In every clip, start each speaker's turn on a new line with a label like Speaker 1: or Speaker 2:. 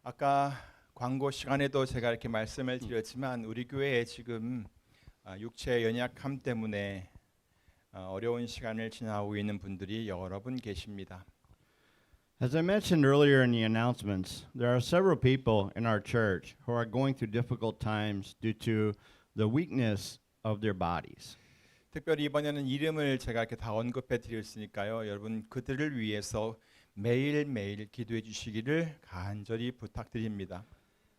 Speaker 1: 아까 광고 시간에도 제가 이렇게 말씀을 드렸지만 우리 교회에 지금 육체 연약함 때문에 어려운 시간을 지나고 있는 분들이 여러 분 계십니다.
Speaker 2: As I mentioned earlier in the announcements, there are several people in our church who are going through difficult times due to the weakness of their bodies.
Speaker 1: 특별히 이번에는 이름을 제가 이렇게 다 언급해 드렸으니까요. 여러분 그들을 위해서 매일매일 기도해 주시기를 간절히 부탁드립니다.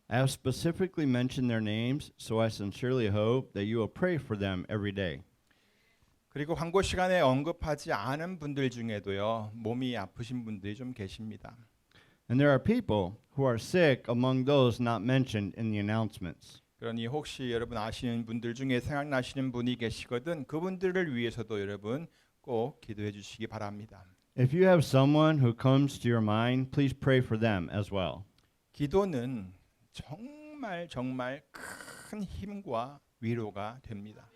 Speaker 2: I have specifically mentioned their names, so I sincerely hope that you will pray for them every day.
Speaker 1: 그리고 광고 시간에 언급하지 않은 분들 중에도요. 몸이 아프신 분들이 좀 계십니다.
Speaker 2: And there are people who are sick among those not mentioned in the announcements.
Speaker 1: 그러니 혹시 여러분 아시는 분들 중에 생각나시는 분이 계시거든 그분들을 위해서도 여러분 꼭 기도해 주시기 바랍니다.
Speaker 2: If you have someone who comes to your mind, please pray for them as well.
Speaker 1: 기도는 정말 큰 힘과 위로가 됩니다.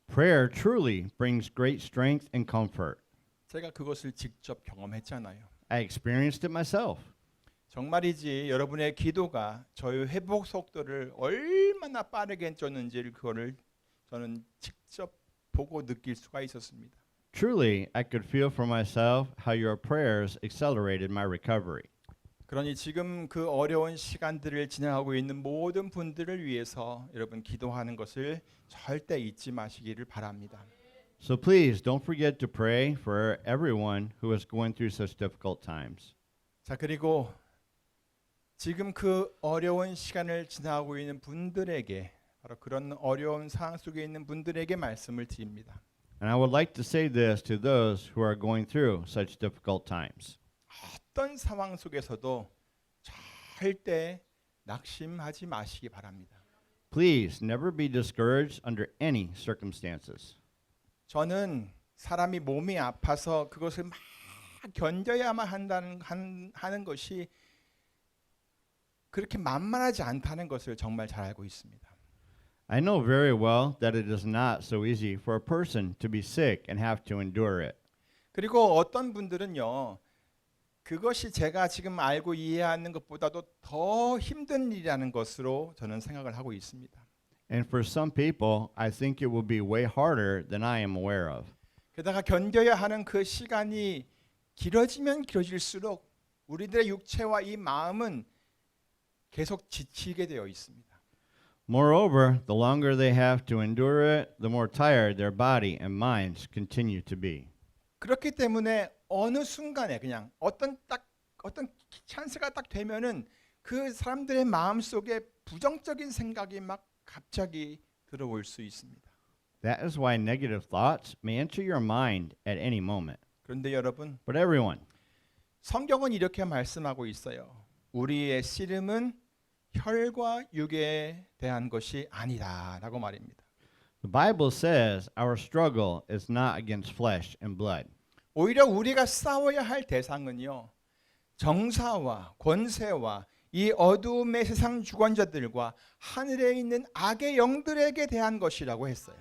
Speaker 2: Prayer truly brings great strength and comfort.
Speaker 1: 제가 그것을 직접 경험했잖아요.
Speaker 2: I experienced it myself.
Speaker 1: 정말이지 여러분의 기도가 저의 회복 속도를 얼마나 빠르게 줬는지를 그거를 저는 직접 보고 느낄 수가 있었습니다.
Speaker 2: Truly, I could feel for myself how your prayers accelerated my recovery.
Speaker 1: 그러니 지금 그 어려운 시간들을 지나가고 있는 모든 분들을 위해서 여러분 기도하는 것을 절대 잊지 마시기를 바랍니다.
Speaker 2: So please don't forget to pray for everyone who is going through such difficult times.
Speaker 1: 자, 그리고 지금 그 어려운 시간을 지나가고 있는 분들에게 바로 그런 어려운 상황 속에 있는 분들에게 말씀을 드립니다.
Speaker 2: And I would like to say this to those who are going through such difficult times.
Speaker 1: 어떤 상황 속에서도 절대 낙심하지 마시기 바랍니다.
Speaker 2: Please never be discouraged under any circumstances.
Speaker 1: 저는 사람이 몸이 아파서 그것을 막 견뎌야만 하는 것이 그렇게 만만하지 않다는 것을 정말 잘 알고 있습니다.
Speaker 2: I know very well that it is not so easy for a person to be sick and have to endure it.
Speaker 1: 그리고 어떤 분들은요. 그것이 제가 지금 알고 이해하는 것보다도 더 힘든 일이라는 것으로 저는 생각을 하고 있습니다.
Speaker 2: And for some people, I think it will be way harder than I am aware of.
Speaker 1: 게다가 견뎌야 하는 그 시간이 길어지면 길어질수록 우리들의 육체와 이 마음은 계속 지치게 되어 있습니다.
Speaker 2: Moreover, the longer they have to endure it, the more tired their body and minds continue to be.
Speaker 1: 그렇기 때문에 어느 순간에 그냥 어떤 찬스가 딱 되면은 그 사람들의 마음 속에 부정적인 생각이 막 갑자기 들어올 수 있습니다.
Speaker 2: That is why negative thoughts may enter your mind at any moment.
Speaker 1: 그런데 여러분,
Speaker 2: But everyone,
Speaker 1: 성경은 이렇게 말씀하고 있어요. 우리의 씨름은 혈과 육에 대한 것이 아니다라고 말입니다.
Speaker 2: the Bible says our struggle is not against flesh and blood.
Speaker 1: 오히려 우리가 싸워야 할 대상은요. 정사와 권세와 이 어두움의 세상 주권자들과 하늘에 있는 악의 영들에게 대한 것이라고 했어요.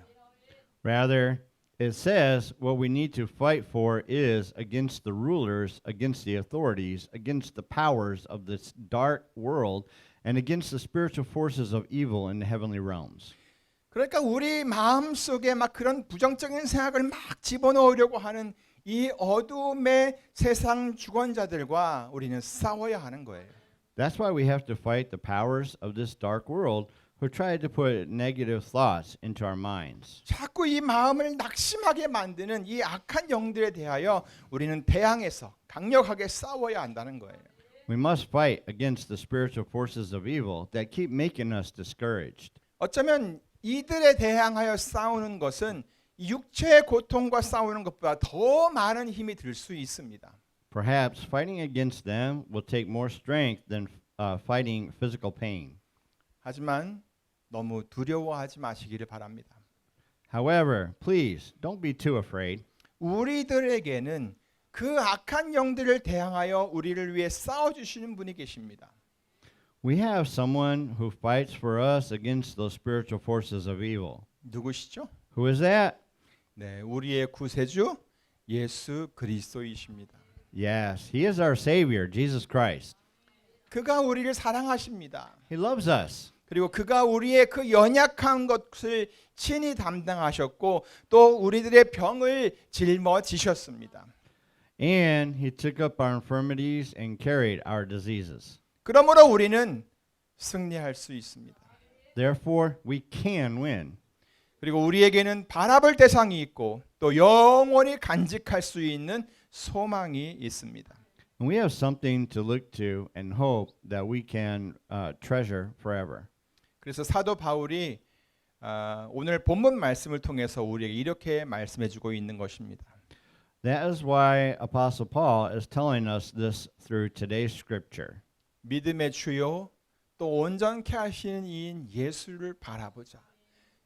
Speaker 2: Rather, it says what we need to fight for is against the rulers, against the authorities, against the powers of this dark world, and against the spiritual forces of evil in the heavenly realms.
Speaker 1: 그러니까 우리 마음 속에 막 그런 부정적인 생각을 막 집어넣으려고 하는 이 어두움의 세상 주권자들과 우리는 싸워야 하는 거예요.
Speaker 2: That's why we have to fight the powers of this dark world who try to put negative thoughts into our minds.
Speaker 1: 자꾸 이 마음을 낙심하게 만드는 이 악한 영들에 대하여 우리는 대항해서 강력하게 싸워야 한다는 거예요.
Speaker 2: We must fight against the spiritual forces of evil that keep making us discouraged.
Speaker 1: 어쩌면 이들에 대항하여 싸우는 것은 육체의 고통과 싸우는 것보다 더 많은 힘이 들 수 있습니다.
Speaker 2: Perhaps fighting against them will take more strength than fighting physical pain.
Speaker 1: 하지만 너무 두려워하지 마시기를 바랍니다.
Speaker 2: However, please don't be too afraid.
Speaker 1: 우리들에게는 그 악한 영들을 대항하여 우리를 위해 싸워주시는 분이 계십니다.
Speaker 2: We have someone who fights for us against those spiritual forces of evil.
Speaker 1: 누구시죠?
Speaker 2: Who is that?
Speaker 1: 네, 우리의 구세주 예수 그리스도이십니다.
Speaker 2: Yes, he is our Savior, Jesus Christ.
Speaker 1: 그가 우리를 사랑하십니다.
Speaker 2: He loves us.
Speaker 1: 그리고 그가 우리의 그 연약한 것을 친히 담당하셨고 또 우리들의 병을 짊어지셨습니다.
Speaker 2: And he took up our infirmities and carried our diseases.
Speaker 1: 그러므로 우리는 승리할 수 있습니다.
Speaker 2: Therefore, we can win.
Speaker 1: 그리고 우리에게는 바라볼 대상이 있고 또 영원히 간직할 수 있는 소망이 있습니다.
Speaker 2: And we have something to look to and hope that we can treasure forever.
Speaker 1: 그래서 사도 바울이 오늘 본문 말씀을 통해서 우리에게 이렇게 말씀해주고 있는 것입니다.
Speaker 2: That is why Apostle Paul is telling us this through today's scripture.
Speaker 1: 믿음의 주요 또 온전케 하시는 이인 예수를 바라보자.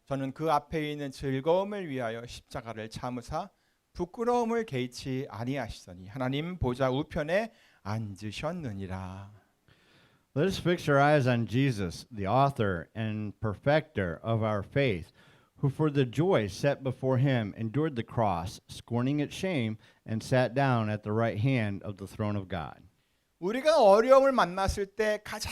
Speaker 1: 저는 그 앞에 있는 즐거움을 위하여 십자가를 참으사 부끄러움을 개의치 아니하시더니 하나님 보좌 우편에 앉으셨느니라.
Speaker 2: Let us fix our eyes on Jesus, the author and perfecter of our faith, who for the joy set before him endured the cross, scorning its shame, and sat down at the right hand of the throne of God.
Speaker 1: 우리가 어려움을 만났을 때 가장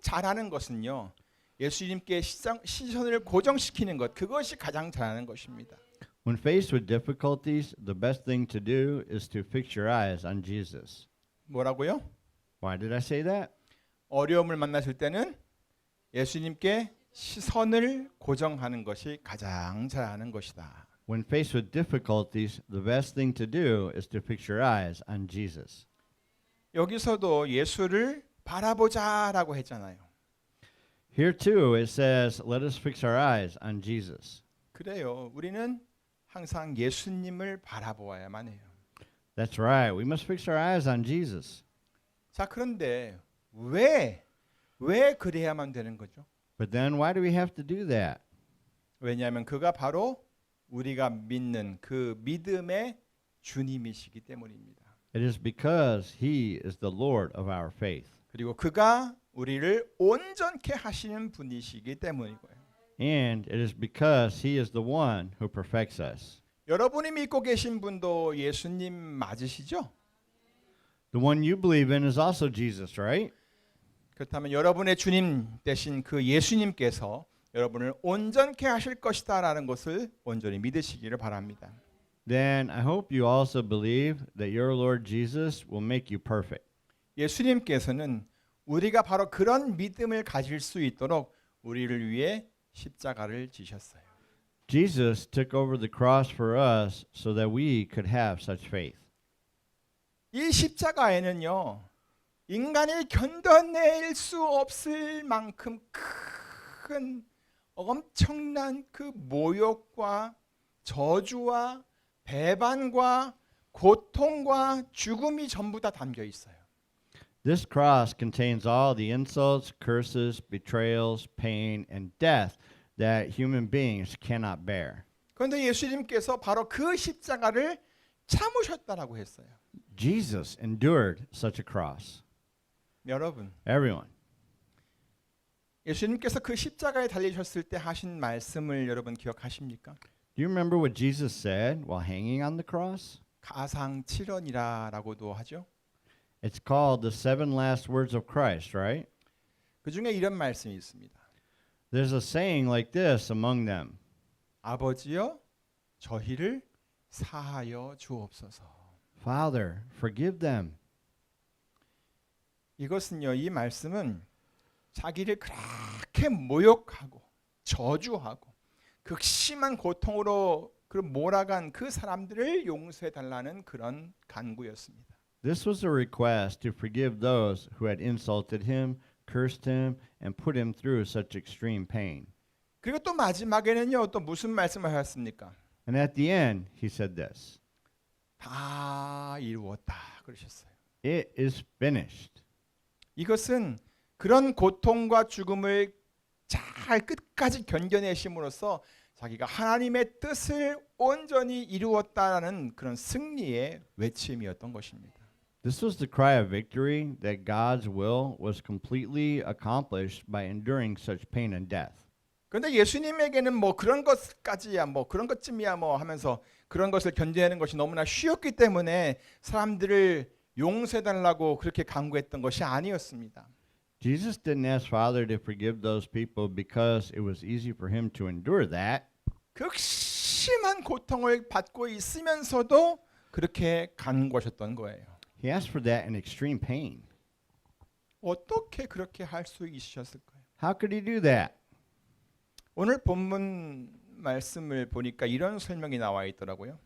Speaker 1: 잘하는 것은요. 예수님께 시선을 고정시키는 것, 그것이 가장 잘하는 것입니다.
Speaker 2: When faced with difficulties, the best thing to do is to fix your eyes on Jesus.
Speaker 1: 뭐라고요?
Speaker 2: Why did I say that?
Speaker 1: 어려움을 만났을 때는 예수님께 시선을 고정하는 것이 가장 잘하는 것이다.
Speaker 2: When faced with difficulties, the best thing to do is to fix your eyes on Jesus.
Speaker 1: 여기서도 예수를 바라보자라고 했잖아요.
Speaker 2: Here too it says, let us fix our eyes on Jesus.
Speaker 1: 그래요. 우리는 항상 예수님을 바라보아야만 해요.
Speaker 2: That's right. We must fix our eyes on Jesus.
Speaker 1: 자, 그런데 왜 그래야만 되는 거죠?
Speaker 2: But then why do we have to do that?
Speaker 1: 왜냐하면 그가 바로 우리가 믿는 그 믿음의 주님이시기 때문입니다.
Speaker 2: It is because he is the Lord of our faith.
Speaker 1: 그리고 그가 우리를 온전케 하시는 분이시기 때문이고요.
Speaker 2: And it is because he is the one who perfects us.
Speaker 1: 여러분이 믿고 계신 분도 예수님 맞으시죠?
Speaker 2: The one you believe in is also Jesus, right?
Speaker 1: 그렇다면 여러분의 주님 되신 그 예수님께서 여러분을 온전케 하실 것이다라는 것을 온전히 믿으시기를 바랍니다.
Speaker 2: Then I hope you also believe that your Lord Jesus will make you perfect.
Speaker 1: 예수님께서는 우리가 바로 그런 믿음을 가질 수 있도록 우리를 위해 십자가를 지셨어요.
Speaker 2: Jesus took over the cross for us so that we could have such faith.
Speaker 1: 이 십자가에는요. 인간이 견뎌낼 수 없을 만큼 큰 엄청난 그 모욕과 저주와 배반과 고통과 죽음이 전부 다 담겨 있어요.
Speaker 2: This cross contains all the insults, curses, betrayals, pain, and death that human beings cannot bear.
Speaker 1: 그런데 예수님께서 바로 그 십자가를 참으셨다라고 했어요.
Speaker 2: Jesus endured such a cross.
Speaker 1: 여러분,
Speaker 2: Everyone.
Speaker 1: 예수님께서 그 십자가에 달리셨을 때 하신 말씀을 여러분 기억하십니까?
Speaker 2: Do you remember what Jesus said while hanging on the cross?
Speaker 1: 가상칠언이라고도 하죠.
Speaker 2: It's called the 7 last words of Christ, right?
Speaker 1: 그 중에 이런 말씀이 있습니다.
Speaker 2: There's a saying like this among them.
Speaker 1: 아버지여 저희를 사하여 주옵소서.
Speaker 2: Father, forgive them.
Speaker 1: 이것은요, 이 말씀은 자기를 그렇게 모욕하고 저주하고 극심한 고통으로 그 몰아간 그 사람들을 용서해 달라는 그런 간구였습니다.
Speaker 2: This was a request to forgive those who had insulted him, cursed him, and put him through such extreme pain.
Speaker 1: 그리고 또 마지막에는요, 또 무슨 말씀을 하셨습니까?
Speaker 2: And at the end, he said this.
Speaker 1: 다 이루었다 그러셨어요.
Speaker 2: It is finished.
Speaker 1: 이것은 그런 고통과 죽음을 잘 끝까지 견뎌내심으로써 자기가 하나님의 뜻을 온전히 이루었다라는 그런 승리의 외침이었던 것입니다.
Speaker 2: This was the cry of victory that God's will was completely accomplished by enduring such pain and death.
Speaker 1: 그런데 예수님에게는 뭐 그런 것까지야 뭐 그런 것쯤이야 뭐 하면서 그런 것을 견뎌내는 것이 너무나 쉬웠기 때문에 사람들을 용서해달라고 그렇게 간구했던 것이 아니었습니다.
Speaker 2: Jesus didn't ask Father to forgive those people because it was easy for him to endure that.
Speaker 1: 극심한 고통을 받고 있으면서도 그렇게 간구하셨던 거예요.
Speaker 2: He asked for that in extreme pain.
Speaker 1: 어떻게 그렇게 할 수 있으셨을까요?
Speaker 2: How could he do that?
Speaker 1: 오늘 본문 말씀을 보니까 이런 설명이 나와 있더라고요.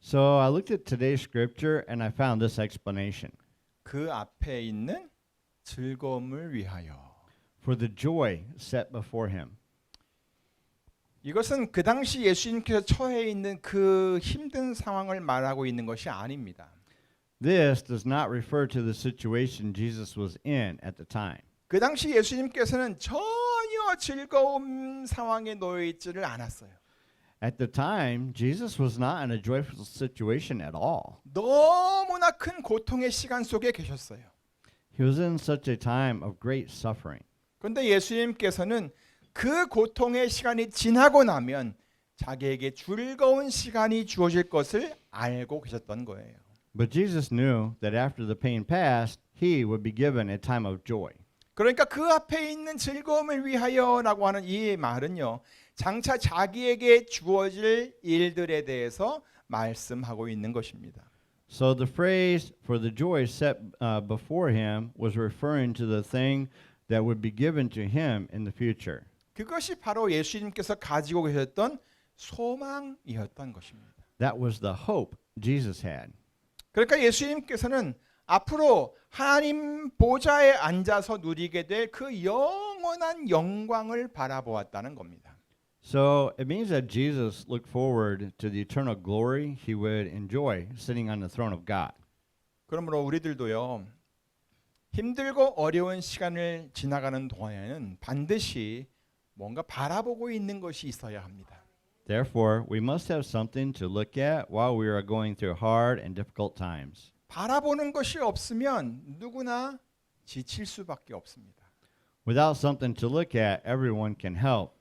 Speaker 2: So I looked at today's scripture and I found this explanation.
Speaker 1: 그 앞에 있는 즐거움을 위하여.
Speaker 2: For the joy set before him.
Speaker 1: 이것은 그 당시 예수님께서 처해 있는 그 힘든 상황을 말하고 있는 것이 아닙니다.
Speaker 2: This does not refer to the situation Jesus was in at the time.
Speaker 1: 그 당시 예수님께서는 전혀 즐거운 상황에 놓여 있지를 않았어요.
Speaker 2: At the time, Jesus was not in a joyful situation at all.
Speaker 1: 너무나 큰 고통의 시간 속에 계셨어요.
Speaker 2: He was in such a time of great suffering.
Speaker 1: 그런데 예수님께서는 그 고통의 시간이 지나고 나면 자기에게 즐거운 시간이 주어질 것을 알고 계셨던 거예요.
Speaker 2: But Jesus knew that after the pain passed, he would be given a time of joy.
Speaker 1: 그러니까 그 앞에 있는 즐거움을 위하여라고 하는 이 말은요. 장차 자기에게 주어질 일들에 대해서 말씀하고 있는 것입니다.
Speaker 2: So the phrase for the joy set before him was referring to the thing that would be given to him in the future.
Speaker 1: 그것이 바로 예수님께서 가지고 계셨던 소망이었던 것입니다.
Speaker 2: That was the hope Jesus had.
Speaker 1: 그러니까 예수님께서는 앞으로 하나님 보좌에 앉아서 누리게 될 그 영원한 영광을 바라보았다는 겁니다.
Speaker 2: So it means that Jesus looked forward to the eternal glory he would enjoy sitting on the throne of God.
Speaker 1: 그러므로 우리들도요. 힘들고 어려운 시간을 지나가는 동안에는 반드시 뭔가 바라보고 있는 것이 있어야 합니다.
Speaker 2: Therefore, we must have something to look at while we are going through hard and difficult times.
Speaker 1: 바라보는 것이 없으면 누구나 지칠 수밖에 없습니다.
Speaker 2: Without something to look at, everyone can't help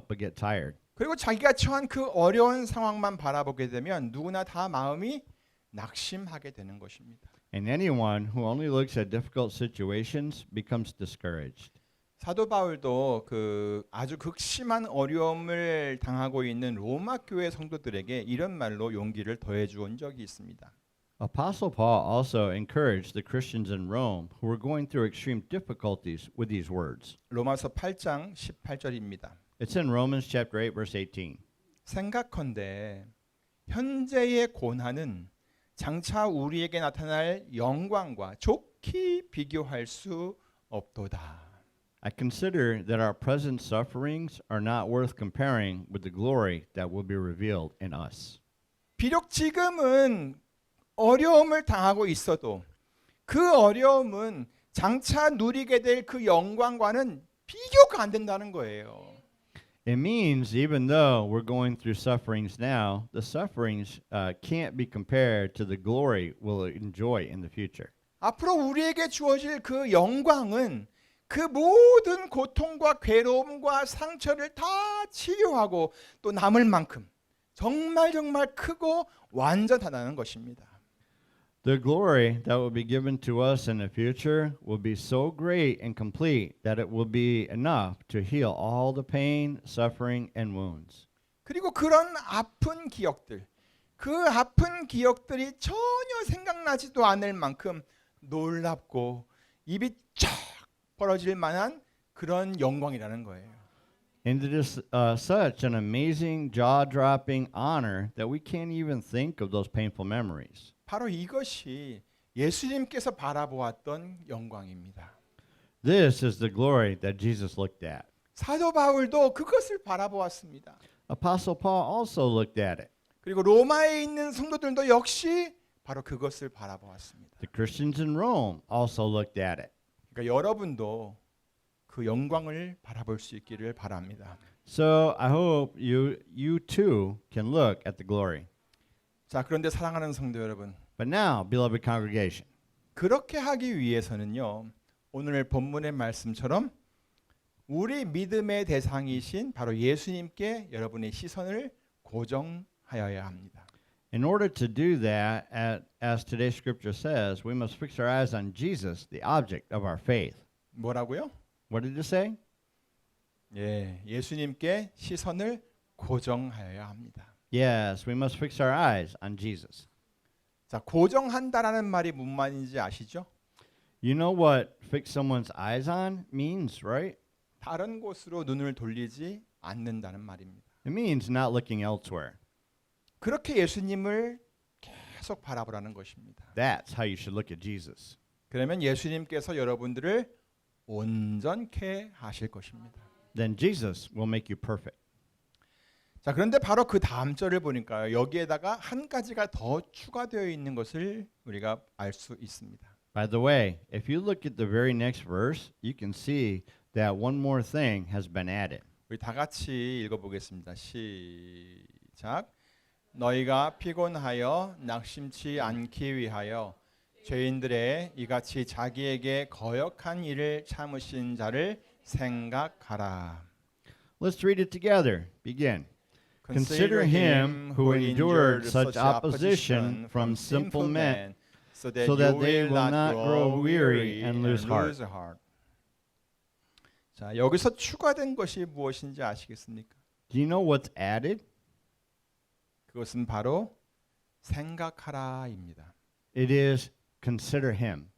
Speaker 2: but get tired.
Speaker 1: 그리고 자기가 처한 그 어려운 상황만 바라보게 되면 누구나 다 마음이 낙심하게 되는 것입니다.
Speaker 2: And anyone who only looks at difficult situations becomes discouraged.
Speaker 1: 사도 바울도 그 아주 극심한 어려움을 당하고 있는 로마 교회 성도들에게 이런 말로 용기를 더해 주온 적이 있습니다.
Speaker 2: Apostle Paul also encouraged the Christians in Rome who were going through extreme difficulties with these words.
Speaker 1: 로마서 8장 18절입니다.
Speaker 2: It's in Romans chapter 8 verse 18.
Speaker 1: 생각컨대 현재의 고난은 장차 우리에게 나타날 영광과 좋게 비교할 수 없도다.
Speaker 2: I consider that our present sufferings are not worth comparing with the glory that will be revealed in us.
Speaker 1: 비록 지금은 어려움을 당하고 있어도 그 어려움은 장차 누리게 될 그 영광과는 비교가 안 된다는 거예요.
Speaker 2: It means even though we're going through sufferings now, the sufferings can't be compared to the glory we'll enjoy in the future.
Speaker 1: 앞으로 우리에게 주어질 그 영광은 그 모든 고통과 괴로움과 상처를 다 치료하고 또 남을 만큼 정말 크고 완전하다는 것입니다.
Speaker 2: The glory that will be given to us in the future will be so great and complete that it will be enough to heal all the pain, suffering, and wounds.
Speaker 1: 그리고 그런 아픈 기억들, 그 아픈 기억들이 전혀 생각나지도 않을 만큼 놀랍고 입이 쫙 벌어질 만한 그런 영광이라는 거예요.
Speaker 2: And it is such an amazing, jaw-dropping honor that we can't even think of those painful memories.
Speaker 1: 바로 이것이 예수님께서 바라보았던 영광입니다.
Speaker 2: This is the glory that Jesus looked at.
Speaker 1: 사도 바울도 그것을 바라보았습니다.
Speaker 2: Apostle Paul also looked at it.
Speaker 1: 그리고 로마에 있는 성도들도 역시 바로 그것을 바라보았습니다.
Speaker 2: The Christians in Rome also looked at it.
Speaker 1: 그러니까 여러분도 그 영광을 바라볼 수 있기를 바랍니다.
Speaker 2: So I hope you too can look at the glory.
Speaker 1: 자, 그런데 사랑하는 성도 여러분,
Speaker 2: But now, beloved congregation,
Speaker 1: 그렇게 하기 위해서는요. 오늘 본문의 말씀처럼 우리 믿음의 대상이신 바로 예수님께 여러분의 시선을 고정하여야 합니다.
Speaker 2: in order to do that, as today's scripture says, we must fix our eyes on Jesus, the object of our faith.
Speaker 1: 뭐라고요?
Speaker 2: What did it say?
Speaker 1: 예, 예수님께 시선을 고정하여야 합니다.
Speaker 2: Yes, we must fix our eyes on Jesus.
Speaker 1: 자, 고정한다라는 말이 무슨 말인지 아시죠?
Speaker 2: You know what fix someone's eyes on means, right?
Speaker 1: 다른 곳으로 눈을 돌리지 않는다는 말입니다.
Speaker 2: It means not looking elsewhere.
Speaker 1: 그렇게 예수님을 계속 바라보라는 것입니다.
Speaker 2: That's how you should look at Jesus.
Speaker 1: 그러면 예수님께서 여러분들을 온전케 하실 것입니다.
Speaker 2: Then Jesus will make you perfect.
Speaker 1: 자, 그런데 바로 그 다음 절을 보니까요. 여기에다가 한 가지가 더 추가되어 있는 것을 우리가 알 수 있습니다.
Speaker 2: By the way, if you look at the very next verse, you can see that one more thing has been added.
Speaker 1: 우리 다 같이 읽어보겠습니다. 시작. 너희가 피곤하여 낙심치 않기 위하여 죄인들의 이같이 자기에게 거역한 일을 참으신 자를 생각하라.
Speaker 2: Let's read it together. Begin. Consider him who endured such opposition from simple men, so that they will not grow weary and lose heart.
Speaker 1: 자, 여기서 추가된 것이 무엇인지 아시겠습니까?
Speaker 2: Do you know what's added?
Speaker 1: 그것은 바로 생각하라입니다.
Speaker 2: It is consider him.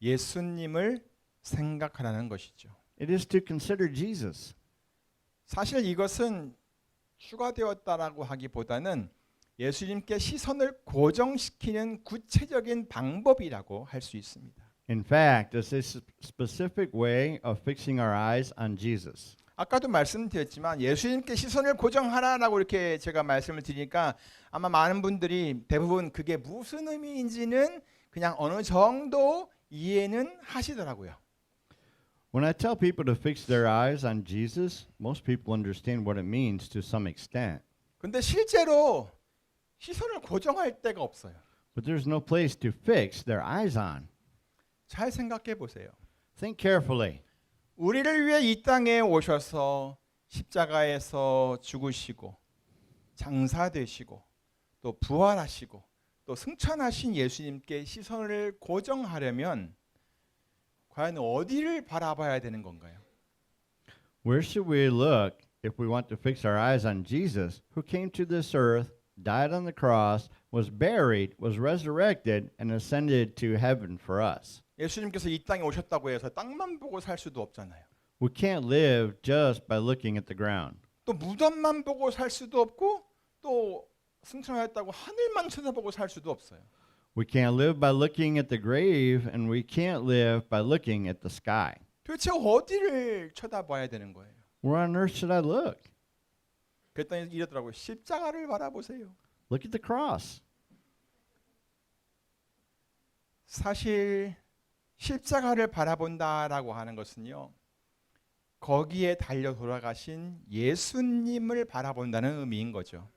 Speaker 1: 예수님을 생각하라는 것이죠.
Speaker 2: It is to consider Jesus.
Speaker 1: 사실 이것은 추가되었다라고 하기보다는 예수님께 시선을 고정시키는 구체적인 방법이라고 할 수 있습니다.
Speaker 2: In fact, it's a specific way of fixing our eyes on Jesus.
Speaker 1: 아까도 말씀드렸지만 예수님께 시선을 고정하라라고 이렇게 제가 말씀을 드리니까 아마 많은 분들이 대부분 그게 무슨 의미인지는 그냥 어느 정도 이해는 하시더라고요.
Speaker 2: When I tell people to fix their eyes on Jesus, most people understand what it means to some extent.
Speaker 1: 근데 실제로 시선을 고정할 데가 없어요.
Speaker 2: But there's no place to fix their eyes on.
Speaker 1: 잘 생각해 보세요.
Speaker 2: Think carefully.
Speaker 1: 우리를 위해 이 땅에 오셔서 십자가에서 죽으시고 장사되시고 또 부활하시고 또 승천하신 예수님께 시선을 고정하려면 과연 어디를 바라봐야 되는 건가요?
Speaker 2: Where should we look if we want to fix our eyes on Jesus, who came to this earth, died on the cross, was buried, was resurrected, and ascended to heaven for us?
Speaker 1: 예수님께서 이 땅에 오셨다고 해서 땅만 보고 살 수도 없잖아요.
Speaker 2: We can't live just by looking at the ground.
Speaker 1: 또 무덤만 보고 살 수도 없고 또 승천하였다고 하늘만 쳐다보고 살 수도 없어요.
Speaker 2: We can't live by looking at the grave, and we can't live by looking at the sky.
Speaker 1: 도대체 어디를 쳐다봐야 되는 거예요?
Speaker 2: Where on earth should I look?
Speaker 1: 그랬더니 이러더라고요. 십자가를 바라보세요.
Speaker 2: Look at the cross.
Speaker 1: 사실 십자가를 바라본다라고 하는 것은요. 거기에 달려 돌아가신 예수님을 바라본다는 의미인 거죠.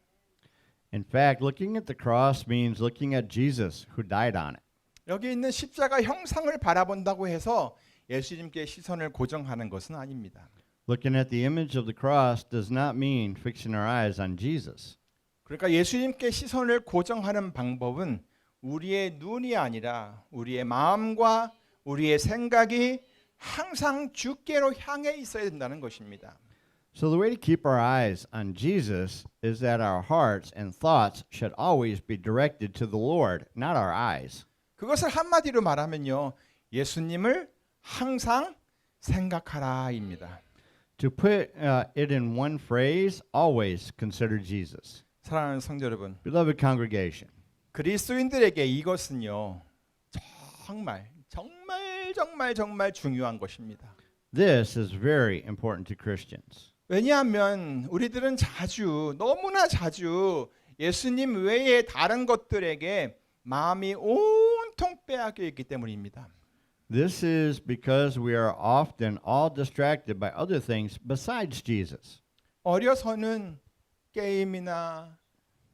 Speaker 2: In fact, looking at the cross means looking at Jesus who died on it.
Speaker 1: 여기 있는 십자가 형상을 바라본다고 해서 예수님께 시선을 고정하는 것은 아닙니다.
Speaker 2: Looking at the image of the cross does not mean fixing our eyes on Jesus.
Speaker 1: 그러니까 예수님께 시선을 고정하는 방법은 우리의 눈이 아니라 우리의 마음과 우리의 생각이 항상 주께로 향해 있어야 된다는 것입니다.
Speaker 2: So the way to keep our eyes on Jesus is that our hearts and thoughts should always be directed to the Lord, not our eyes.
Speaker 1: 그것을 한마디로 말하면요. 예수님을 항상 생각하라입니다.
Speaker 2: To put it in one phrase, always consider Jesus.
Speaker 1: 사랑하는 성도 여러분,
Speaker 2: Beloved congregation,
Speaker 1: 그리스도인들에게 이것은요. 정말 중요한 것입니다.
Speaker 2: this is very important to Christians.
Speaker 1: 왜냐하면 우리들은 너무나 자주 예수님 외에 다른 것들에게 마음이 온통 빼앗겨 있기 때문입니다.
Speaker 2: This is because we are often all distracted by other things besides Jesus.
Speaker 1: 어려서는 게임이나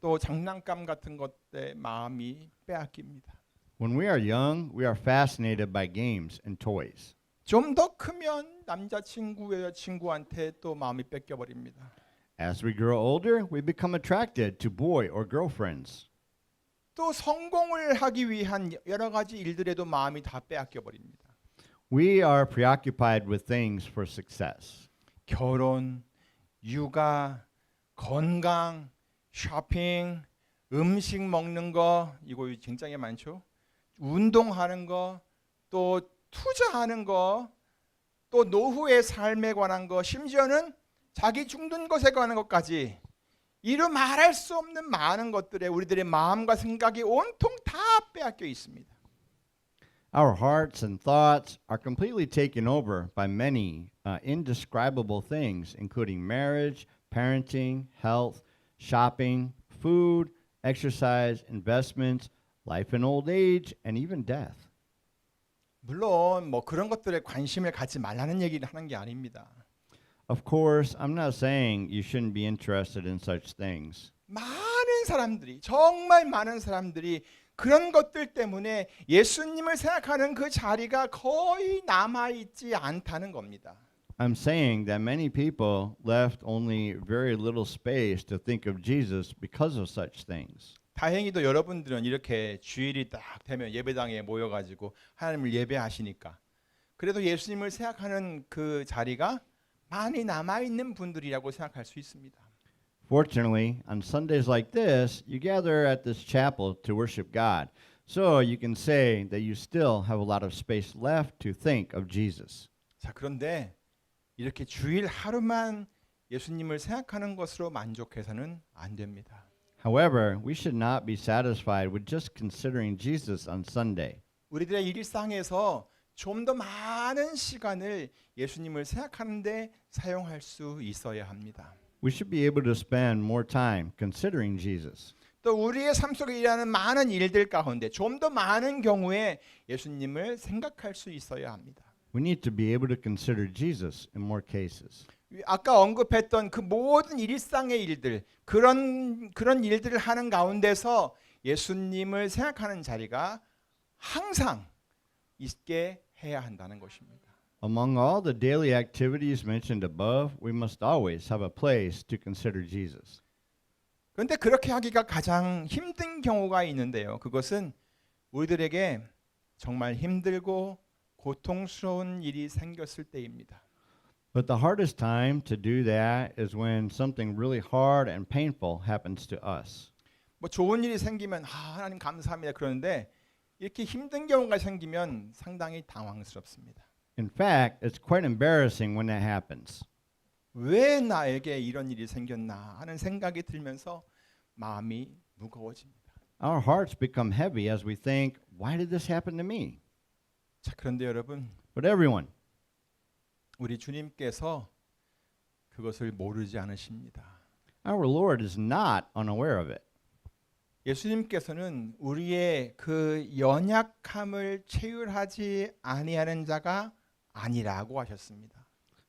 Speaker 1: 또 장난감 같은 것에 마음이 빼앗깁니다.
Speaker 2: When we are young, we are fascinated by games and toys.
Speaker 1: 좀 더 크면 남자친구, 여자친구한테 또 마음이 뺏겨 버립니다.
Speaker 2: As we grow older, we become attracted to boy or girlfriends.
Speaker 1: 또 성공을 하기 위한 여러 가지 일들에도 마음이 다 빼앗겨 버립니다.
Speaker 2: We are preoccupied with things for success.
Speaker 1: 결혼, 육아, 건강, 쇼핑, 음식 먹는 거 이거 굉장히 많죠. 운동하는 거, 또 투자하는 거, 또 노후의 삶에 관한 거, 심지어는 자기 죽는 것에 관한 것까지 이루 말할 수 없는 많은 것들에 우리들의 마음과 생각이 온통 다 빼앗겨 있습니다.
Speaker 2: Our hearts and thoughts are completely taken over by many indescribable things, including marriage, parenting, health, shopping, food, exercise, investments, life in old age, and even death.
Speaker 1: 물론 뭐 그런 것들에 관심을 갖지 말라는 얘기를 하는 게 아닙니다.
Speaker 2: Of course, I'm not saying you shouldn't be interested in such things.
Speaker 1: 많은 사람들이 정말 많은 사람들이 그런 것들 때문에 예수님을 생각하는 그 자리가 거의 남아 있지 않다는 겁니다.
Speaker 2: I'm saying that many people left only very little space to think of Jesus because of such things.
Speaker 1: 다행히도 여러분들은 이렇게 주일이 딱 되면 예배당에 모여가지고 하나님을 예배하시니까 그래도 예수님을 생각하는 그 자리가 많이 남아 있는 분들이라고 생각할 수 있습니다.
Speaker 2: Fortunately, on Sundays like this, you gather at this chapel to worship God. So you can say that you still have a lot of space left to think of Jesus.
Speaker 1: 자, 그런데 이렇게 주일 하루만 예수님을 생각하는 것으로 만족해서는 안 됩니다.
Speaker 2: However, we should not be satisfied with just considering Jesus on Sunday.
Speaker 1: 우리들의 일상에서 좀 더 많은 시간을 예수님을 생각하는데 사용할 수 있어야 합니다.
Speaker 2: We should be able to spend more time considering Jesus.
Speaker 1: 또 우리의 삶 속에 일어나는 많은 일들 가운데 좀 더 많은 경우에 예수님을 생각할 수 있어야 합니다.
Speaker 2: We need to be able to consider Jesus in more cases.
Speaker 1: 아까 언급했던 그 모든 일상의 일들 그런 일들을 하는 가운데서 예수님을 생각하는 자리가 항상 있게 해야 한다는 것입니다.
Speaker 2: Among all the daily activities mentioned above, we must always have a place to consider Jesus.
Speaker 1: 그런데 그렇게 하기가 가장 힘든 경우가 있는데요. 그것은 우리들에게 정말 힘들고 고통스러운 일이 생겼을 때입니다.
Speaker 2: But the hardest time to do that is when something really hard and painful happens to us.
Speaker 1: 뭐 좋은 일이 생기면 하나님 감사합니다 그러는데 이렇게 힘든 경우가 생기면 상당히 당황스럽습니다.
Speaker 2: In fact, it's quite embarrassing when that happens.
Speaker 1: 왜 나에게 이런 일이 생겼나 하는 생각이 들면서 마음이 무거워집니다.
Speaker 2: Our hearts become heavy as we think, why did this happen to me?
Speaker 1: 자, 그런데 여러분,
Speaker 2: But everyone,
Speaker 1: 우리 주님께서 그것을 모르지 않으십니다.
Speaker 2: our Lord is not unaware of it.
Speaker 1: 예수님께서는 우리의 그 연약함을 체휼하지 아니하는 자가 아니라고 하셨습니다.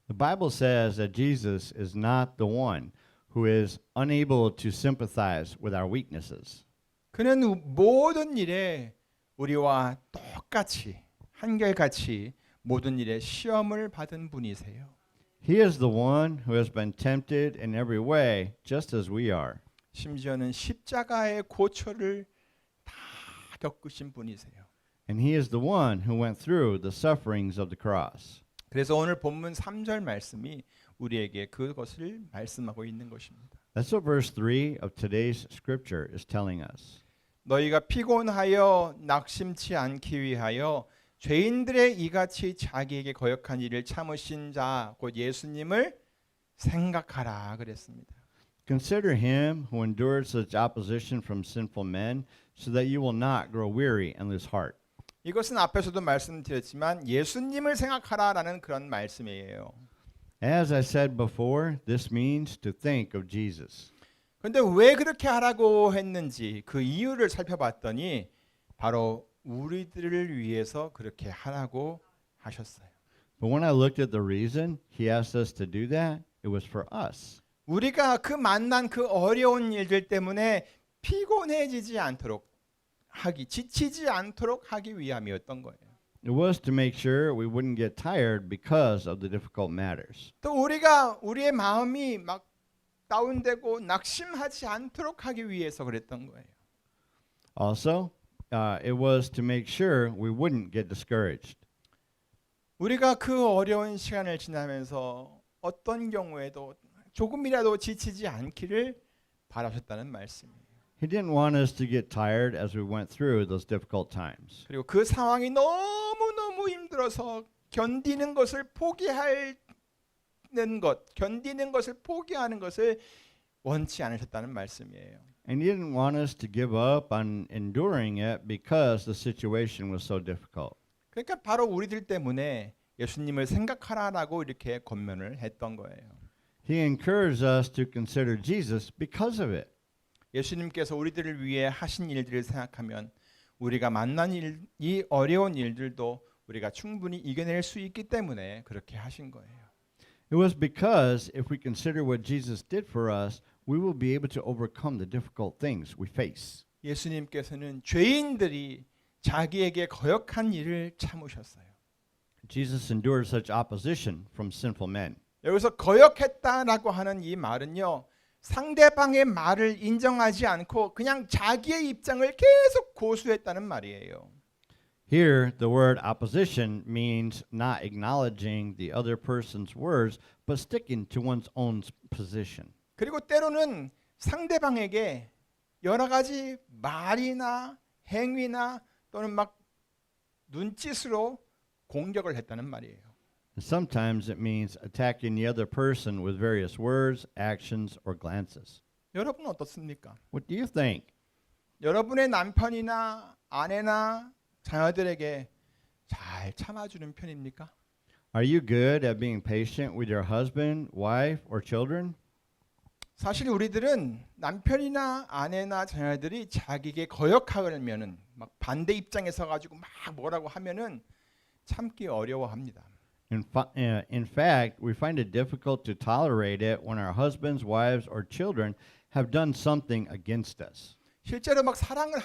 Speaker 2: The Bible says that Jesus is not the one who is unable to sympathize with our weaknesses.
Speaker 1: 그는 모든 일에 우리와 똑같이 한결같이 모든 일에 시험을 받은 분이세요.
Speaker 2: He is the one who has been tempted in every way, just as we are.
Speaker 1: 심지어는 십자가의 고초를 다 겪으신 분이세요.
Speaker 2: And he is the one who went through the sufferings of the cross.
Speaker 1: 그래서 오늘 본문 3절 말씀이 우리에게 그것을 말씀하고 있는 것입니다.
Speaker 2: That's what verse 3 of today's scripture is telling us.
Speaker 1: 너희가 피곤하여 낙심치 않기 위하여 죄인들의 이같이 자기에게 거역한 일을 참으신 자 곧 예수님을 생각하라 그랬습니다.
Speaker 2: Consider him who endured such opposition from sinful men, so that you will not grow weary and lose heart.
Speaker 1: 이것은 앞에서도 말씀드렸지만 예수님을 생각하라라는 그런 말씀이에요.
Speaker 2: As I said before, this means to think of Jesus.
Speaker 1: 그런데 왜 그렇게 하라고 했는지 그 이유를 살펴봤더니 바로 우리들을 위해서 그렇게 하라고 하셨어요.
Speaker 2: But when I looked at the reason he asked us to do that, it was for us.
Speaker 1: 우리가 그 만난 그 어려운 일들 때문에 피곤해지지 않도록 하기, 지치지 않도록 하기 위함이었던 거예요.
Speaker 2: It was to make sure we wouldn't get tired because of the difficult matters.
Speaker 1: 또 우리가 우리의 마음이 막 다운되고 낙심하지 않도록 하기 위해서 그랬던 거예요.
Speaker 2: Also, it was to make sure we wouldn't get discouraged.
Speaker 1: 우리가 그 어려운 시간을 지나면서 어떤 경우에도 조금이라도 지치지 않기를 바라셨다는 말씀이에요.
Speaker 2: He didn't want us to get tired as we went through those difficult times.
Speaker 1: 그리고 그 상황이 너무너무 힘들어서 견디는 것을 포기하는 것을 원치 않으셨다는 말씀이에요.
Speaker 2: And he didn't want us to give up on enduring it because the situation was so difficult.
Speaker 1: 그러니까 바로 우리들 때문에 예수님을 생각하라라고 이렇게 권면을 했던 거예요.
Speaker 2: He encouraged us to consider Jesus because of it.
Speaker 1: 예수님께서 우리들을 위해 하신 일들을 생각하면 우리가 만난 이 어려운 일들도 우리가 충분히 이겨낼 수 있기 때문에 그렇게 하신 거예요.
Speaker 2: It was because if we consider what Jesus did for us, we will be able to overcome the difficult things we face.
Speaker 1: 예수님께서는 죄인들이 자기에게 거역한 일을 참으셨어요.
Speaker 2: Jesus endured such opposition from sinful men.
Speaker 1: 여기서 거역했다라고 하는 이 말은요, 상대방의 말을 인정하지 않고 그냥 자기의 입장을 계속 고수했다는 말이에요.
Speaker 2: Here, the word opposition means not acknowledging the other person's words, but sticking to one's own position.
Speaker 1: 그리고 때로는 상대방에게 여러 가지 말이나 행위나 또는 막 눈짓으로 공격을 했다는 말이에요.
Speaker 2: And sometimes it means attacking the other person with various words, actions, or glances.
Speaker 1: 여러분은 어떻습니까?
Speaker 2: What do you think?
Speaker 1: 여러분의 남편이나 아내나 자녀들에게 잘 참아주는 편입니까?
Speaker 2: Are you good at being patient with your husband, wife, or children?
Speaker 1: 사실 우리들은 남편이나 아내나 자녀들이 자기에게 거역하면은 막 반대 입장에 서 가지고 막 뭐라고 하면은 참기 어려워합니다.
Speaker 2: In fact, we find it difficult to tolerate it when our husbands, wives, or children have done something against us.
Speaker 1: 실제로 막 사랑을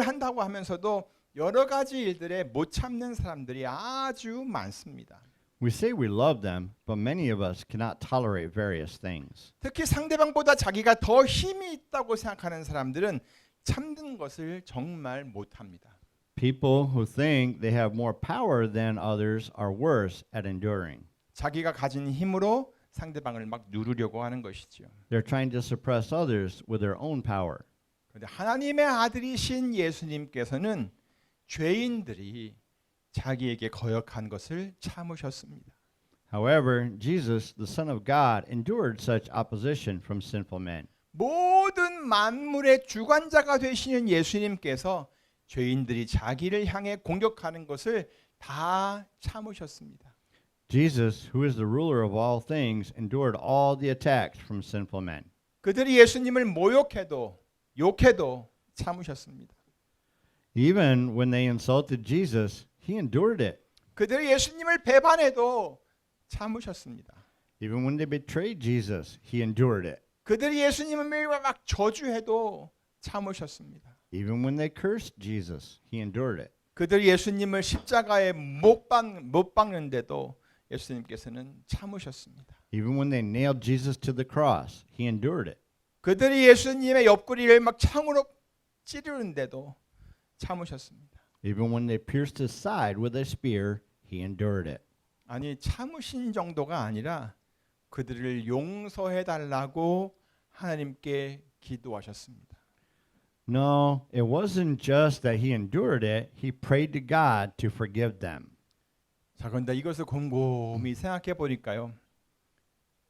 Speaker 1: 한다고 하면서도 여러 가지 일들에 못 참는 사람들이 아주 많습니다.
Speaker 2: We say we love them, but many of us cannot tolerate various things.
Speaker 1: 특히 상대방보다 자기가 더 힘이 있다고 생각하는 사람들은 참는 것을 정말 못합니다.
Speaker 2: People who think they have more power than others are worse at enduring.
Speaker 1: 자기가 가진 힘으로 상대방을 막 누르려고 하는 것이죠.
Speaker 2: They're trying to suppress others with their own power.
Speaker 1: 그런데 하나님의 아들이신 예수님께서는 죄인들이 자기에게 거역한 것을 참으셨습니다.
Speaker 2: However, Jesus, the Son of God, endured such opposition from sinful men.
Speaker 1: 모든 만물의 주관자가 되시는 예수님께서 죄인들이 자기를 향해 공격하는 것을 다 참으셨습니다.
Speaker 2: Jesus, who is the ruler of all things, endured all the attacks from sinful men.
Speaker 1: 그들이 예수님을 모욕해도 욕해도 참으셨습니다.
Speaker 2: Even when they insulted Jesus, he endured it.
Speaker 1: 그들이 예수님을 배반해도 참으셨습니다.
Speaker 2: Even when they betrayed Jesus, he endured it.
Speaker 1: 그들이 예수님을 막 저주해도 참으셨습니다.
Speaker 2: Even when they cursed Jesus, he endured it.
Speaker 1: 그들이 예수님을 십자가에 못 박는데도 예수님께서는 참으셨습니다.
Speaker 2: Even when they nailed Jesus to the cross, he endured it.
Speaker 1: 그들이 예수님의 옆구리를 막 창으로 찌르는데도 참으셨습니다.
Speaker 2: Even when they pierced his side with a spear, he endured it.
Speaker 1: 아니 참으신 정도가 아니라 그들을 용서해 달라고 하나님께 기도하셨습니다.
Speaker 2: No, it wasn't just that he endured it, he prayed to God to forgive them.
Speaker 1: 자, 그런데 이것을 곰곰이 생각해 보니까요.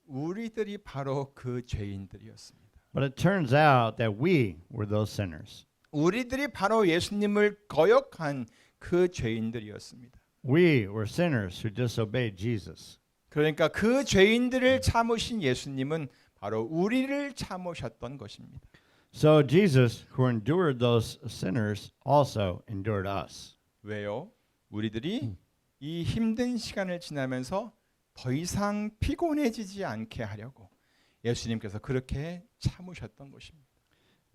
Speaker 1: 우리들이 바로 그 죄인들이었습니다.
Speaker 2: But it turns out that we were those sinners.
Speaker 1: 우리들이 바로 예수님을 거역한 그 죄인들이었습니다.
Speaker 2: We were sinners who disobeyed Jesus.
Speaker 1: 그러니까 그 죄인들을 참으신 예수님은 바로 우리를 참으셨던 것입니다.
Speaker 2: So Jesus, who endured those sinners, also endured us.
Speaker 1: 왜요? 우리들이 이 힘든 시간을 지나면서 더 이상 피곤해지지 않게 하려고 예수님께서 그렇게 참으셨던 것입니다.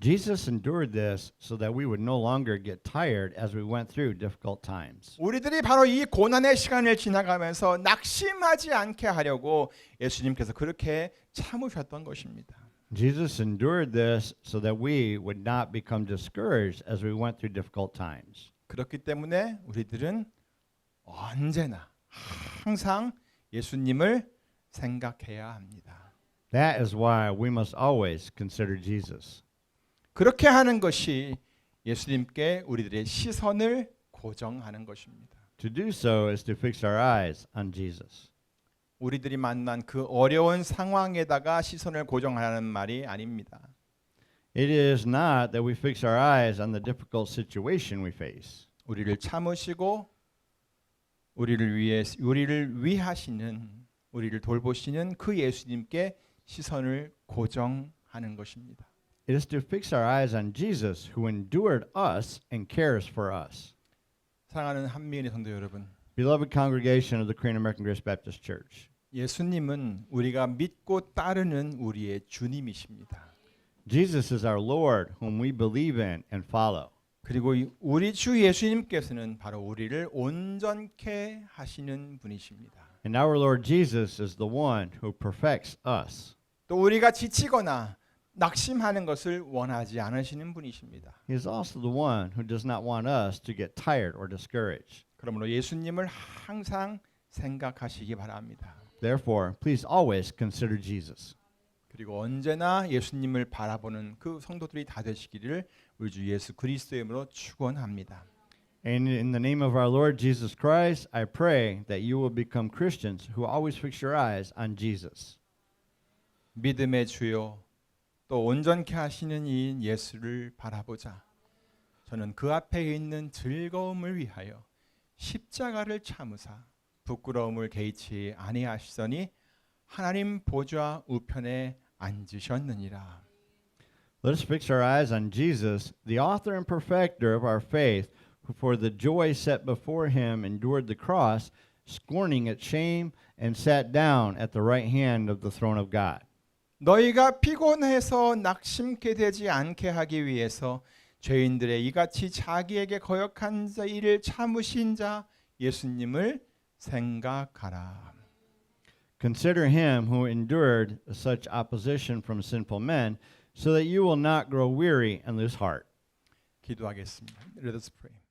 Speaker 2: Jesus endured this so that we would no longer get tired as we went through difficult times.
Speaker 1: 우리들이 바로 이 고난의 시간을 지나가면서 낙심하지 않게 하려고 예수님께서 그렇게 참으셨던 것입니다.
Speaker 2: Jesus endured this so that we would not become discouraged as we went through difficult times.
Speaker 1: 그렇기 때문에 우리들은 언제나 항상 예수님을 생각해야 합니다.
Speaker 2: That is why we must always consider Jesus.
Speaker 1: 그렇게 하는 것이 예수님께 우리들의 시선을 고정하는 것입니다.
Speaker 2: To do so is to fix our eyes on Jesus.
Speaker 1: 우리들이 만난 그 어려운 상황에다가 시선을 고정하라는 말이 아닙니다.
Speaker 2: It is not that we fix our eyes on the difficult situation we face.
Speaker 1: 우리를 참으시고 우리를 위하시는 우리를 돌보시는 그 예수님께 시선을 고정하는 것입니다.
Speaker 2: It is to fix our eyes on Jesus who endured us and cares for us.
Speaker 1: 사랑하는 한미은의 성도 여러분,
Speaker 2: Beloved congregation of the Korean American Grace Baptist Church.
Speaker 1: 예수님은 우리가 믿고 따르는 우리의 주님이십니다.
Speaker 2: Jesus is our Lord whom we believe in and follow.
Speaker 1: 그리고 우리 주 예수님께서는 바로 우리를 온전케 하시는 분이십니다.
Speaker 2: And our Lord Jesus is the one who perfects us.
Speaker 1: 또 우리가 지치거나 낙심하는 것을 원하지 않으시는 분이십니다.
Speaker 2: He is also the one who does not want us to get tired or discouraged.
Speaker 1: 그러므로 예수님을 항상 생각하시기 바랍니다.
Speaker 2: Therefore, please always consider Jesus.
Speaker 1: 그리고 언제나 예수님을 바라보는 그 성도들이 다 되시기를 우리 주 예수 그리스도의 이름으로 축원합니다.
Speaker 2: And in the name of our Lord Jesus Christ, I pray that you will become Christians who always fix your eyes on Jesus.
Speaker 1: 믿음의 주요 또 온전케 하시는 이인 예수를 바라보자. 저는 그 앞에 있는 즐거움을 위하여 십자가를 참으사 부끄러움을 개의치 아니하시더니 하나님 보좌 우편에 앉으셨느니라.
Speaker 2: Let us fix our eyes on Jesus, the author and perfecter of our faith, who for the joy set before him endured the cross, scorning its shame, and sat down at the right hand of the throne of God.
Speaker 1: 너희가 피곤해서 낙심케 되지 않게 하기 위해서 죄인들의 이같이 자기에게 거역한 자 일을 참으신 자 예수님을 생각하라.
Speaker 2: Consider him who endured such opposition from sinful men, so that you will not grow weary and lose heart.
Speaker 1: 기도하겠습니다. Let us pray.